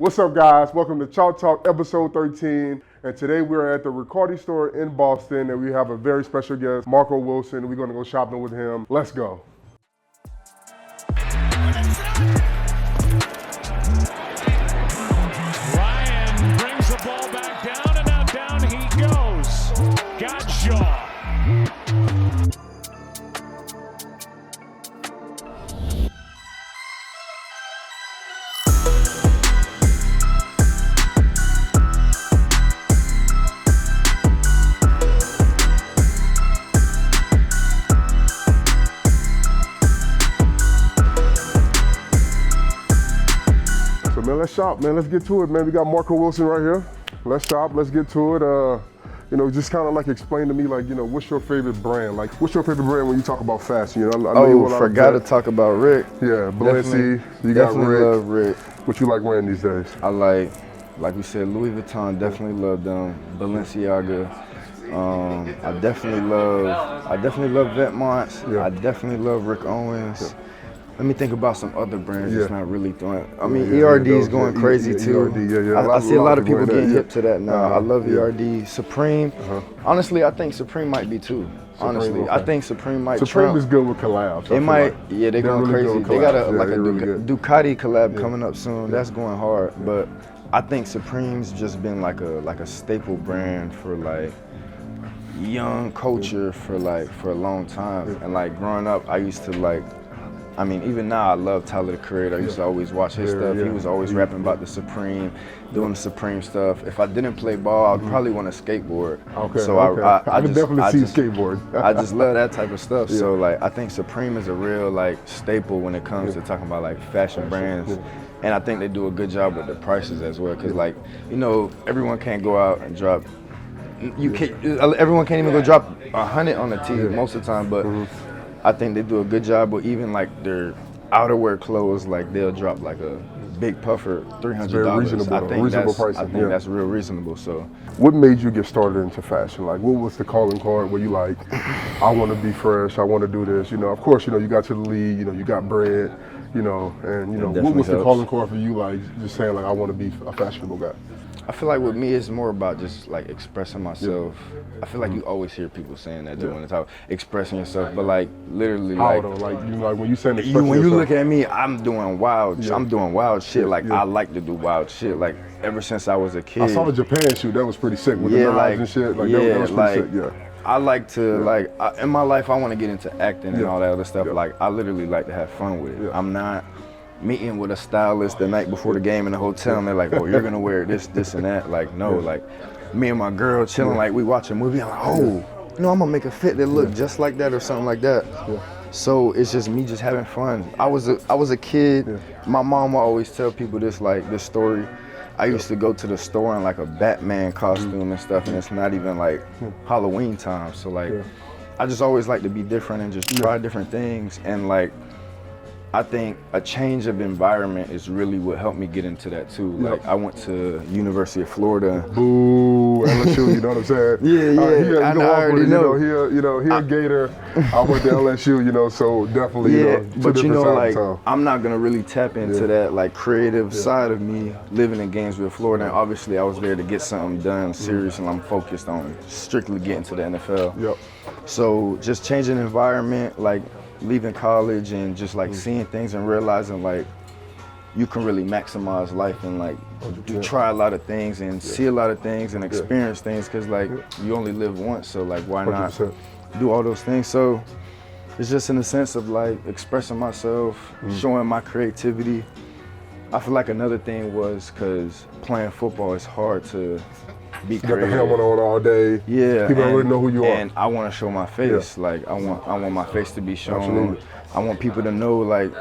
What's up, guys? Welcome to Chalk Talk episode 13. And today we're at the Riccardi store in Boston, and we have a very special guest, Marco Wilson. We're going to go shopping with him. Let's go. Ryan brings the ball back down, and now down he goes. Godchaux. Man, let's shop, man. Let's get to it, man. We got Marco Wilson right here. Let's shop. Let's get to it. Just kind of like explain to me, like, what's your favorite brand? Like, what's your favorite brand when you talk about fashion? I know you forgot to talk about Rick. Yeah, Balenci. You got Rick. Love Rick. What you like wearing these days? I like we said, Louis Vuitton. Definitely love them. Balenciaga. I definitely love Vetements. Yeah. I definitely love Rick Owens. Yeah. Let me think about some other brands that's not really throwing. I mean, Yeah, ERD is those, going crazy too. ERD, I see a lot of people wearing getting that, hip to that now. I love yeah. ERD. Supreme. Honestly, I think Supreme might be too. Honestly, okay. I think Supreme might Supreme trump. is good with collabs. It might, they're going really crazy. good They got a collabs. Ducati collab coming up soon. That's going hard. But I think Supreme's just been like a staple brand for like young culture for a long time. And like growing up, I used to even now I love Tyler the Creator. I used to always watch his stuff. He was always rapping about the Supreme, doing the Supreme stuff. If I didn't play ball, I'd probably want to skateboard. Okay. So I can definitely see skateboard. I just love that type of stuff. So like I think Supreme is a real like staple when it comes to talking about like fashion brands. And I think they do a good job with the prices as well. Cause everyone can't go out and drop. Everyone can't even go drop 100 on a tee most of the time, but I think they do a good job with even like their outerwear clothes. Like they'll drop like a big puffer, $300. I think that's real reasonable. So, what made you get started into fashion? Like, what was the calling card where you like, I want to be fresh, I want to do this? Of course, you got to the league, you got bread, what was the calling card for you? Like, just saying like, I want to be a fashionable guy. I feel like with me, it's more about just like expressing myself. I feel like you always hear people saying that when they talk expressing yourself, but like literally, like when you saying expressing when yourself, you look at me, I'm doing wild. I'm doing wild shit. Like I like to do wild shit. Like ever since I was a kid. I saw the Japan shoot. That was pretty sick with the knives and shit. Like that was pretty sick. Yeah. I like to in my life, I want to get into acting and all that other stuff. Like I literally like to have fun with it. Yeah. I'm not meeting with a stylist the night before the game in the hotel and they're like, oh, you're gonna wear this and that. Like, no, like me and my girl chilling, like we watch a movie, I'm like, oh, I'm gonna make a fit that look just like that or something like that. Yeah. So it's just me just having fun. I was a kid, my mom would always tell people this story. I used to go to the store in like a Batman costume and stuff, and it's not even like Halloween time. So like, I just always like to be different and just try different things. And like, I think a change of environment is really what helped me get into that too. Like I went to University of Florida. Boo, LSU, you know what I'm saying? I already know. He a Gator. I went to LSU, so definitely, but I'm not gonna really tap into that like creative side of me living in Gainesville, Florida. And obviously I was there to get something done serious, and I'm focused on strictly getting to the NFL. Yep. So just changing environment, like leaving college and just like seeing things and realizing like you can really maximize life and like try a lot of things and see a lot of things and experience things, because like you only live once, so like why 100%. not do all those things? So it's just in the sense of like expressing myself, showing my creativity. I feel like another thing was because playing football is hard to be creative. You got the helmet on all day. Yeah, people already know who you are. And I want to show my face. Like I want my face to be shown. Absolutely. I want people to know like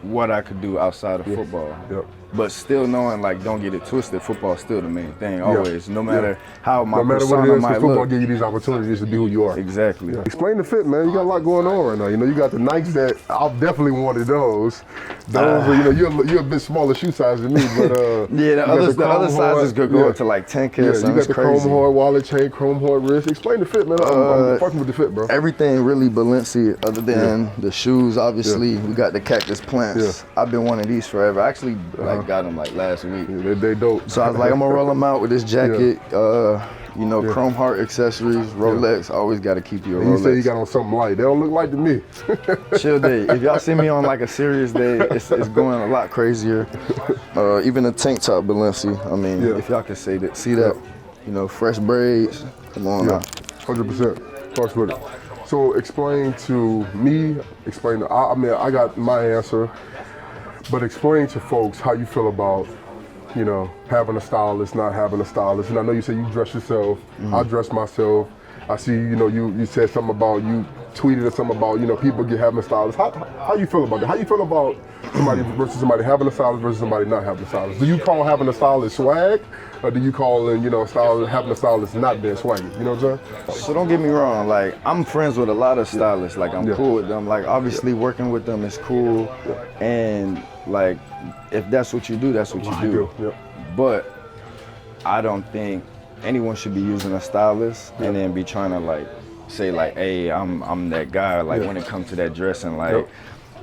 what I could do outside of football. Yep. But still knowing, like, don't get it twisted, football is still the main thing, always. No matter how my no matter persona what it is, might football look. give you these opportunities to be who you are. Exactly. Yeah. Explain the fit, man. You got a lot going on right now. You got the Nikes that I definitely wanted those. Those are, you're a bit smaller shoe size than me, but the other sizes could go up to like 10K or something. You got the chrome heart wallet chain, chrome heart wrist. Explain the fit, man. I'm fucking with the fit, bro. Everything really Balenci, other than the shoes. Obviously, we got the cactus plants. I've been wanting these forever. I actually like I got them like last week. Yeah, they dope. So I was like, I'm gonna roll them out with this jacket. You know, chrome heart accessories, Rolex. Always got to keep you a Rolex. You say you got on something light. They don't look light to me. Chill day. If y'all see me on like a serious day, it's going a lot crazier. Even a tank top Balenci. I mean, if y'all can see that, you know, fresh braids. Come on now. 100%. Talk with it. So explain to me, I mean, I got my answer, but explain to folks how you feel about, you know, having a stylist, not having a stylist. And I know you say you dress yourself. I dress myself. I see, you know, you said something about, you tweeted something about, you know, people having a stylist. How you feel about that? How you feel about somebody versus somebody having a stylist versus somebody not having a stylist? Do you call having a stylist swag? Or do you call, you know, having a stylist not being swaggy? You know what I'm saying? So don't get me wrong, like, I'm friends with a lot of stylists. Like, I'm cool with them. Like, obviously working with them is cool. And like, if that's what you do, that's what you do. But I don't think anyone should be using a stylist and then be trying to like say like, hey, I'm that guy. Like when it comes to that dressing, like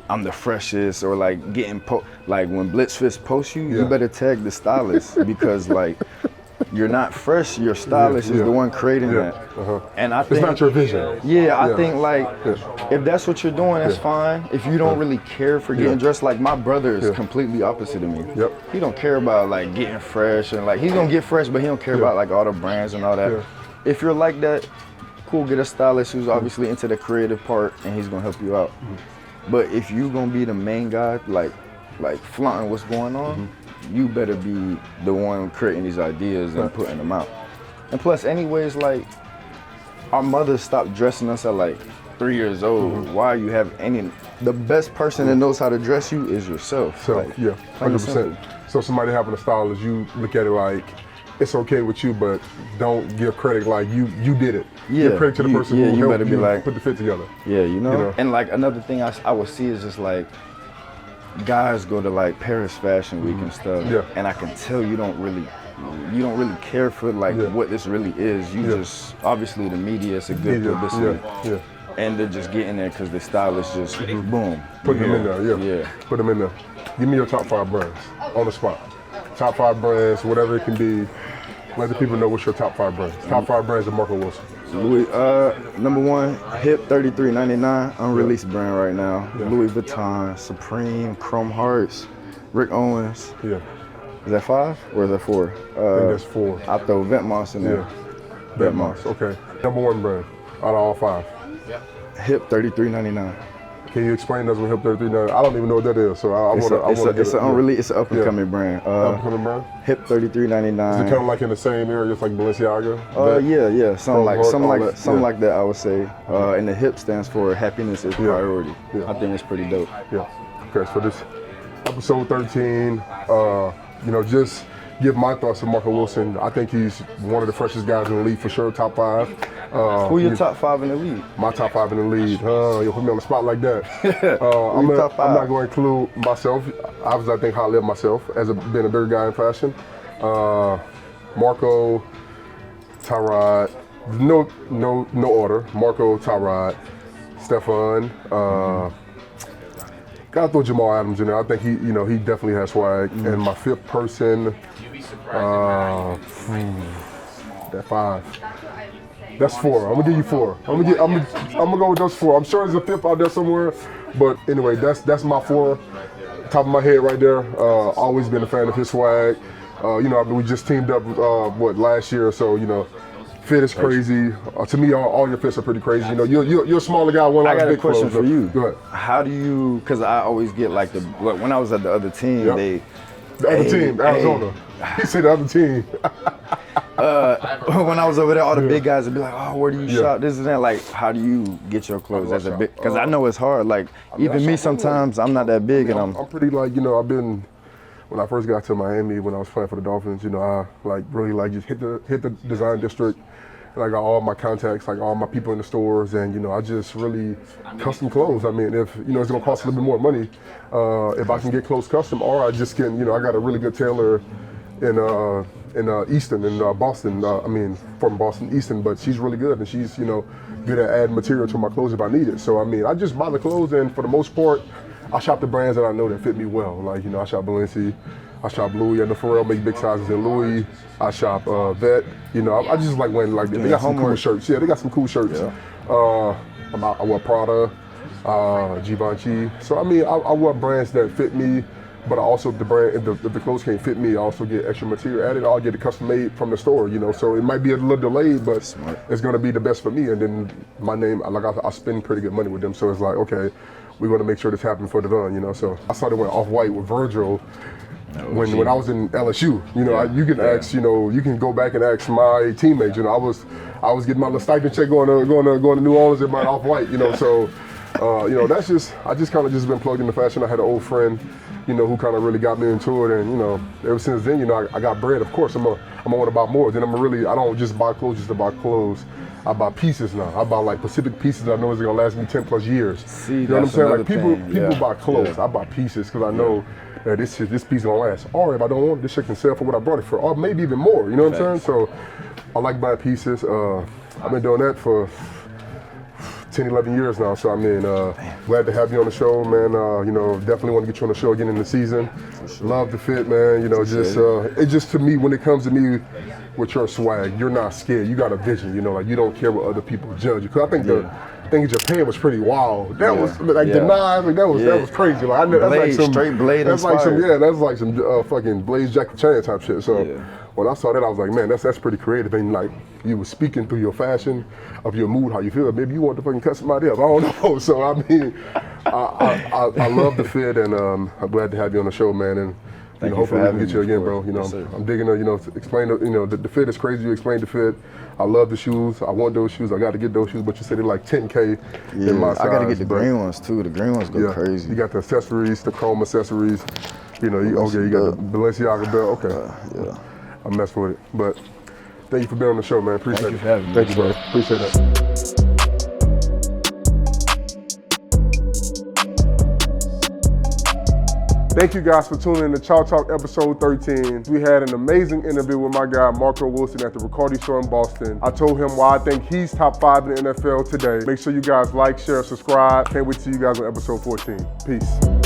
I'm the freshest, or like getting like when Blitzfist posts you, you better tag the stylist because like you're not fresh. Your stylist is the one creating that. And I think it's not your vision. I think like if that's what you're doing, that's fine. If you don't really care for getting dressed, like my brother is completely opposite of me. He don't care about like getting fresh and like he's gonna get fresh, but he don't care about like all the brands and all that. If you're like that, cool, get a stylist who's obviously into the creative part and he's gonna help you out. But if you gonna be the main guy, like flaunting what's going on, you better be the one creating these ideas and putting them out. And plus, anyways, like our mothers stopped dressing us at like 3 years old. Why you have any? The best person that knows how to dress you is yourself. So like, 100%. So somebody having a stylist, you look at it like it's okay with you, but don't give credit like you did it. Give credit to the person who you helped better be like, put the fit together. You know? And like another thing I would see is just like guys go to like Paris Fashion Week and stuff, and I can tell you don't really care for like what this really is. You just obviously the media is a good publicity. And they're just getting there because the stylist just boom. Put them in there, Put them in there. Give me your top 5 brands on the spot. Top 5 brands, whatever it can be. Let the people know what's your top 5 brands. Top 5 brands of Marco Wilson. Louis, number 1, Hip 3399, unreleased brand right now. Louis Vuitton, Supreme, Chrome Hearts, Rick Owens. Is that 5 or is that 4? I think that's 4. I throw Ventmos in there. Ventmos, okay. Number 1 brand out of all 5. Hip 3399. Can you explain us what Hip 3399? I don't even know what that is, so I want to. It's an unreleased, it's an up and coming brand. Up and coming brand. Hip 3399. Is it kind of like in the same area, just like Balenciaga? Something like that. I would say. And the Hip stands for happiness is priority. I think it's pretty dope. Okay, so this episode 13. You know, just give my thoughts on Marco Wilson. I think he's one of the freshest guys in the league for sure. Top 5. Who your top 5 in the league? My top 5 in the league. You put me on the spot like that. I'm not going to include myself. Obviously, I think highly of myself as being a bigger guy in fashion. Marco, Tyrod. No order. Marco, Tyrod, Stefan. Gotta throw Jamal Adams in there. I think he definitely has swag. And my 5th person, that 5. That's 4. I'm gonna give you 4. I'm gonna go with those 4. I'm sure there's a 5th out there somewhere, but anyway, that's my 4. Top of my head right there. Always been a fan of his swag. You know, we just teamed up last year or so. You know, fit is crazy. To me, all your fits are pretty crazy. You know, you're a smaller guy. I got a question for you. Go ahead. How do you? Because I always get like when I was at the other team, the other team, Arizona. He said the other team. When I was over there, all the big guys would be like, "Oh, where do you shop? This and that." Like, how do you get your clothes as a big? Because I know it's hard. Like, even me sometimes, I'm not that big, and I'm pretty like, you know, I've been. When I first got to Miami, when I was playing for the Dolphins, you know, I like really like just hit the design district, and I got all my contacts, like all my people in the stores, and you know, I just really custom clothes. I mean, if you know, it's gonna cost a little bit more money, if I can get clothes custom, or I just can, you know, I got a really good tailor in Easton, in Boston. I mean, from Boston, Easton, but she's really good, and she's, you know, good at adding material to my clothes if I need it. So I mean, I just buy the clothes, and for the most part, I shop the brands that I know that fit me well. Like, you know, I shop Balenci, I shop Louis and the Pharrell make big sizes in Louis. I shop Vet. You know, I just like wearing like they got some cool shirts. Yeah, they got some cool shirts. Yeah. I wear Prada, Givenchy. So I mean, I wear brands that fit me, but I also if the clothes can't fit me, I also get extra material added. I'll get it custom made from the store. You know, so it might be a little delayed, but it's gonna be the best for me. And then my name, I spend pretty good money with them. So it's like, okay, we're gonna make sure this happens for Davon. You know, so I started wearing off-white with Virgil. When I was in LSU, you know, you can ask, you know, you can go back and ask my teammates. You know, I was getting my little stipend check going to New Orleans in my off-white. You know, so you know, I just kind of just been plugged into fashion. I had an old friend, you know, who kind of really got me into it, and you know, ever since then, you know, I got bread. Of course, I'm gonna want to buy more. Then I don't just buy clothes just to buy clothes. I buy pieces now. I buy like specific pieces that I know is gonna last me 10+ years. See, you know what I'm saying? Like people buy clothes. I buy pieces because I know. This piece gonna last. Or if I don't want it, this shit can sell for what I brought it for, or maybe even more. You know what I'm saying? So I like buying pieces. I've been doing that for 10, 11 years now. So I mean, glad to have you on the show, man. You know, definitely want to get you on the show again in the season. Love the fit, man. You know, it's just to me, when it comes to me with your swag, you're not scared. You got a vision. You know, like you don't care what other people judge you. Cause I think I think Japan was pretty wild. That was like the knives, like that was crazy. Like I know that's like some straight blade inspired. That's like some fucking Blaze Jackie Chan type shit. So when I saw that, I was like, man, that's pretty creative. And like you were speaking through your fashion, of your mood, how you feel. Maybe you want to fucking cut somebody up. I don't know. So I mean, I love the fit, and I'm glad to have you on the show, man. And you know, hopefully we can get you again, bro. You know, I'm digging it. You know, explain the fit is crazy. You explained the fit. I love the shoes. I want those shoes. I got to get those shoes, but you said they're like 10K in my size. I got to get the green ones too. The green ones go crazy. You got the accessories, the chrome accessories. You know, you got the Balenciaga belt. Okay. I'm messing with it. But thank you for being on the show, man. Appreciate it. Thank you for having me. Thank you, bro. Appreciate that. Thank you guys for tuning in to Chow Talk episode 13. We had an amazing interview with my guy, Marco Wilson, at the Ricardi store in Boston. I told him why I think he's top 5 in the NFL today. Make sure you guys like, share, subscribe. Can't wait to see you guys on episode 14. Peace.